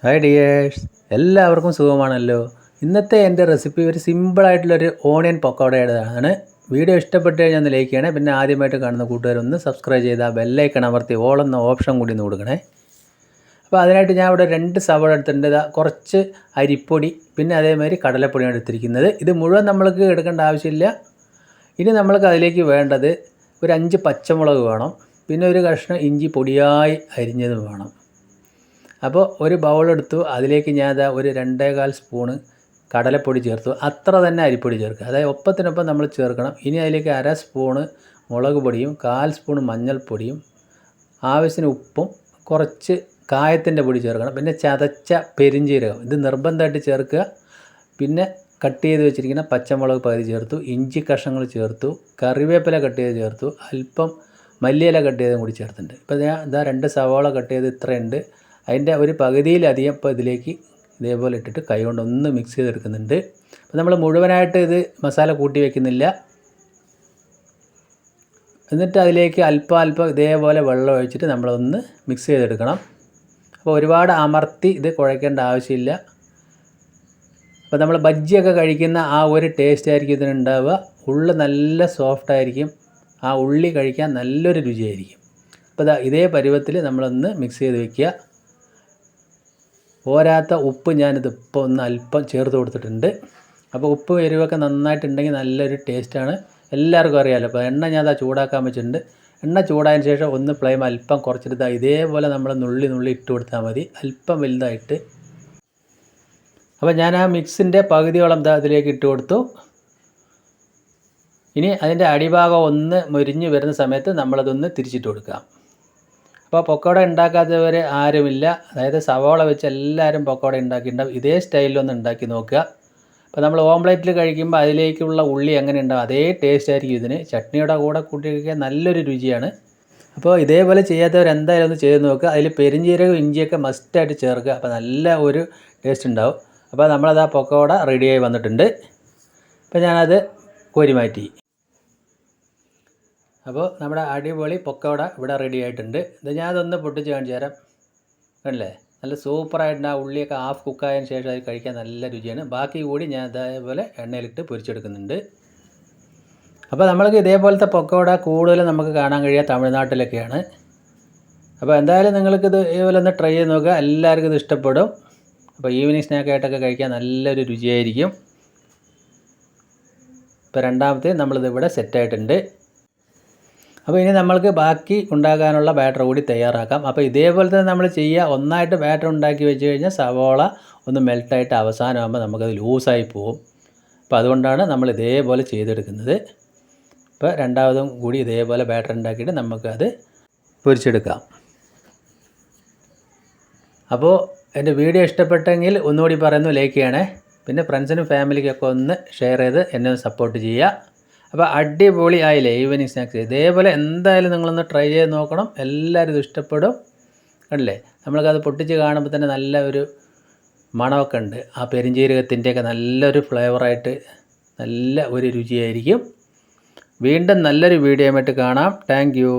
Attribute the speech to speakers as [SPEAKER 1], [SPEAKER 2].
[SPEAKER 1] Hi dears, എല്ലാവർക്കും സുഖമാണല്ലോ. ഇന്നത്തെ എൻ്റെ റെസിപ്പി ഒരു സിമ്പിളായിട്ടുള്ളൊരു ഓണിയൻ പക്കോടയുടേതാണ്. വീഡിയോ ഇഷ്ടപ്പെട്ട് കഴിഞ്ഞാൽ ഒന്ന് ലൈക്ക് ചെയ്യണേ. പിന്നെ ആദ്യമായിട്ട് കാണുന്ന കൂട്ടുകാരൊന്ന് സബ്സ്ക്രൈബ് ചെയ്താൽ ബെല്ലൈക്കൺ അമർത്തി ഓൾ എന്ന ഓപ്ഷൻ കൂടി ഒന്ന് കൊടുക്കണേ. അപ്പോൾ അതിനായിട്ട് ഞാൻ ഇവിടെ 2 സവാള എടുത്തിട്ടുണ്ട്. കുറച്ച് അരിപ്പൊടി, പിന്നെ അതേമാതിരി കടലപ്പൊടിയാണ് എടുത്തിരിക്കുന്നത്. ഇത് മുഴുവൻ നമ്മൾക്ക് എടുക്കേണ്ട ആവശ്യമില്ല. ഇനി നമ്മൾക്ക് അതിലേക്ക് വേണ്ടത് ഒരു 5 പച്ചമുളക് വേണം, പിന്നെ ഒരു കഷ്ണം ഇഞ്ചി പൊടിയായി അരിഞ്ഞത് വേണം. അപ്പോൾ ഒരു ബൗളെടുത്തു, അതിലേക്ക് ഞാൻ ഒരു 2.25 സ്പൂണ് കടലപ്പൊടി ചേർത്തു. അത്ര തന്നെ അരിപ്പൊടി ചേർക്കുക, അതായത് ഒപ്പത്തിനൊപ്പം നമ്മൾ ചേർക്കണം. ഇനി അതിലേക്ക് 1/2 സ്പൂണ് മുളക് പൊടിയും 1/4 സ്പൂൺ മഞ്ഞൾപ്പൊടിയും ആവശ്യത്തിന് ഉപ്പും കുറച്ച് കായത്തിൻ്റെ പൊടി ചേർക്കണം. പിന്നെ ചതച്ച പെരിഞ്ജീരകം ഇത് നിർബന്ധമായിട്ട് ചേർക്കുക. പിന്നെ കട്ട് ചെയ്ത് വെച്ചിരിക്കുന്ന പച്ചമുളക് പകുതി ചേർത്തു, ഇഞ്ചി കഷ്ണങ്ങൾ ചേർത്തു, കറിവേപ്പില കട്ട് ചെയ്ത് ചേർത്തു, അല്പം മല്ലിയില കട്ട് ചെയ്തും കൂടി ചേർത്തിട്ടുണ്ട്. ഇപ്പോൾ ഞാൻ 2 സവാള കട്ട് ചെയ്ത് ഇത്രയുണ്ട്. അതിൻ്റെ ഒരു പകുതിയിലധികം ഇപ്പോൾ ഇതിലേക്ക് ഇതേപോലെ ഇട്ടിട്ട് കൈ കൊണ്ട് ഒന്ന് മിക്സ് ചെയ്തെടുക്കുന്നുണ്ട്. അപ്പോൾ നമ്മൾ മുഴുവനായിട്ട് ഇത് മസാല കൂട്ടി വയ്ക്കുന്നില്ല. എന്നിട്ട് അതിലേക്ക് അല്പം ഇതേപോലെ വെള്ളം ഒഴിച്ചിട്ട് നമ്മളൊന്ന് മിക്സ് ചെയ്തെടുക്കണം. അപ്പോൾ ഒരുപാട് അമർത്തി ഇത് കുഴയ്ക്കേണ്ട ആവശ്യമില്ല. അപ്പോൾ നമ്മൾ ബജ്ജിയൊക്കെ കഴിക്കുന്ന ആ ഒരു ടേസ്റ്റ് ആയിരിക്കും ഇതിനുണ്ടാവുക. ഉള്ളി നല്ല സോഫ്റ്റ് ആയിരിക്കും, ആ ഉള്ളി കഴിക്കാൻ നല്ലൊരു രുചിയായിരിക്കും. അപ്പോൾ ഇതേ പരുവത്തിൽ നമ്മളൊന്ന് മിക്സ് ചെയ്ത് വയ്ക്കുക. പോരാത്ത ഉപ്പ് ഞാനിതിപ്പോൾ ഒന്ന് അല്പം ചേർത്ത് കൊടുത്തിട്ടുണ്ട്. അപ്പോൾ ഉപ്പ് എരിവൊക്കെ നന്നായിട്ടുണ്ടെങ്കിൽ നല്ലൊരു ടേസ്റ്റാണ്, എല്ലാവർക്കും അറിയാമല്ലോ. അപ്പോൾ എണ്ണ ഞാൻ ചൂടാക്കാൻ വെച്ചിട്ടുണ്ട്. എണ്ണ ചൂടായതിന് ശേഷം ഒന്ന് ഫ്ലെയിം അല്പം കുറച്ചിട്ട് ഇതേപോലെ നമ്മൾ നുള്ളി ഇട്ട് കൊടുത്താൽ മതി, അല്പം വലുതായിട്ട്. അപ്പോൾ ഞാൻ ആ മിക്സിൻ്റെ പകുതിയോളം അതിലേക്ക് ഇട്ട് കൊടുത്തു. ഇനി അതിൻ്റെ അടിഭാഗം ഒന്ന് മൊരിഞ്ഞ് വരുന്ന സമയത്ത് നമ്മളതൊന്ന് തിരിച്ചിട്ട് കൊടുക്കാം. അപ്പോൾ പക്കോട ഉണ്ടാക്കാത്തവർ ആരുമില്ല, അതായത് സവാള വെച്ച് എല്ലാവരും പക്കോട ഉണ്ടാക്കിയിട്ടുണ്ടാവും. ഇതേ സ്റ്റൈലിലൊന്ന് ഉണ്ടാക്കി നോക്കുക. അപ്പോൾ നമ്മൾ ഓംപ്ലേറ്റിൽ കഴിക്കുമ്പോൾ അതിലേക്കുള്ള ഉള്ളി എങ്ങനെ ഉണ്ടാവും അതേ ടേസ്റ്റ് ആയിരിക്കും ഇതിന്. ചട്നിയുടെ കൂടെ കൂട്ടി കഴിക്കാൻ നല്ലൊരു രുചിയാണ്. അപ്പോൾ ഇതേപോലെ ചെയ്യാത്തവർ എന്തായാലും ഒന്ന് ചെയ്ത് നോക്കുക. അതിൽ പെരിഞ്ജീരകം ഇഞ്ചിയൊക്കെ മസ്റ്റായിട്ട് ചേർക്കുക, അപ്പോൾ നല്ല ഒരു ടേസ്റ്റ് ഉണ്ടാവും. അപ്പോൾ നമ്മളത് ആ പക്കോട റെഡിയായി വന്നിട്ടുണ്ട്. അപ്പോൾ ഞാനത് കോരി മാറ്റി. അപ്പോൾ നമ്മുടെ അടിപൊളി പക്കോട ഇവിടെ റെഡി ആയിട്ടുണ്ട്. ഇത് ഞാനതൊന്ന് പൊട്ടിച്ച് കാണിച്ചു തരാം. കണ്ടില്ലേ, നല്ല സൂപ്പറായിട്ടുണ്ട്. ആ ഉള്ളിയൊക്കെ ഹാഫ് കുക്കായതിന് ശേഷം അത് കഴിക്കാൻ നല്ല രുചിയാണ്. ബാക്കി കൂടി ഞാൻ അതേപോലെ എണ്ണയിലിട്ട് പൊരിച്ചെടുക്കുന്നുണ്ട്. അപ്പോൾ നമ്മൾക്ക് ഇതേപോലത്തെ പക്കോട കൂടുതലും നമുക്ക് കാണാൻ കഴിയുക തമിഴ്നാട്ടിലൊക്കെയാണ്. അപ്പോൾ എന്തായാലും നിങ്ങൾക്കിത് ഇതുപോലെ ഒന്ന് ട്രൈ ചെയ്ത് നോക്കുക, എല്ലാവർക്കും ഇത് ഇഷ്ടപ്പെടും. അപ്പോൾ ഈവനിങ് സ്നാക്കായിട്ടൊക്കെ കഴിക്കാൻ നല്ലൊരു രുചിയായിരിക്കും. ഇപ്പോൾ രണ്ടാമത്തെ നമ്മളിത് ഇവിടെ സെറ്റായിട്ടുണ്ട്. അപ്പോൾ ഇനി നമ്മൾക്ക് ബാക്കി ഉണ്ടാക്കാനുള്ള ബാറ്റർ കൂടി തയ്യാറാക്കാം. അപ്പോൾ ഇതേപോലെ തന്നെ നമ്മൾ ചെയ്യുക. ഒന്നായിട്ട് ബാറ്റർ ഉണ്ടാക്കി വെച്ച് കഴിഞ്ഞാൽ സവോള ഒന്ന് മെൽട്ടായിട്ട് അവസാനമാകുമ്പോൾ നമുക്കത് ലൂസായി പോകും. അപ്പോൾ അതുകൊണ്ടാണ് നമ്മൾ ഇതേപോലെ ചെയ്തെടുക്കുന്നത്. ഇപ്പോൾ രണ്ടാമതും കൂടി ഇതേപോലെ ബാറ്റർ ഉണ്ടാക്കിയിട്ട് നമുക്കത് പൊരിച്ചെടുക്കാം. അപ്പോൾ എൻ്റെ വീഡിയോ ഇഷ്ടപ്പെട്ടെങ്കിൽ ഒന്നുകൂടി പറയുന്നു, ലൈക്ക് ചെയ്യണേ. പിന്നെ ഫ്രണ്ട്സിനും ഫാമിലിക്കൊക്കെ ഒന്ന് ഷെയർ ചെയ്ത് എന്നെ ഒന്ന് സപ്പോർട്ട് ചെയ്യുക. അപ്പോൾ അടിപൊളി ആയില്ലേ ഈവനിങ് സ്നാക്സ്. ഇതേപോലെ എന്തായാലും നിങ്ങളൊന്ന് ട്രൈ ചെയ്ത് നോക്കണം, എല്ലാവരും ഇത് ഇഷ്ടപ്പെടും. കണ്ടില്ലേ, നമ്മൾക്കത് പൊട്ടിച്ച് കാണുമ്പോൾ തന്നെ നല്ല ഒരു മണമൊക്കെ ഉണ്ട്. ആ പെരിഞ്ജീരകത്തിൻ്റെയൊക്കെ നല്ലൊരു ഫ്ലേവറായിട്ട് നല്ല ഒരു രുചിയായിരിക്കും. വീണ്ടും നല്ലൊരു വീഡിയോ ആയിട്ട് കാണാം. Thank you.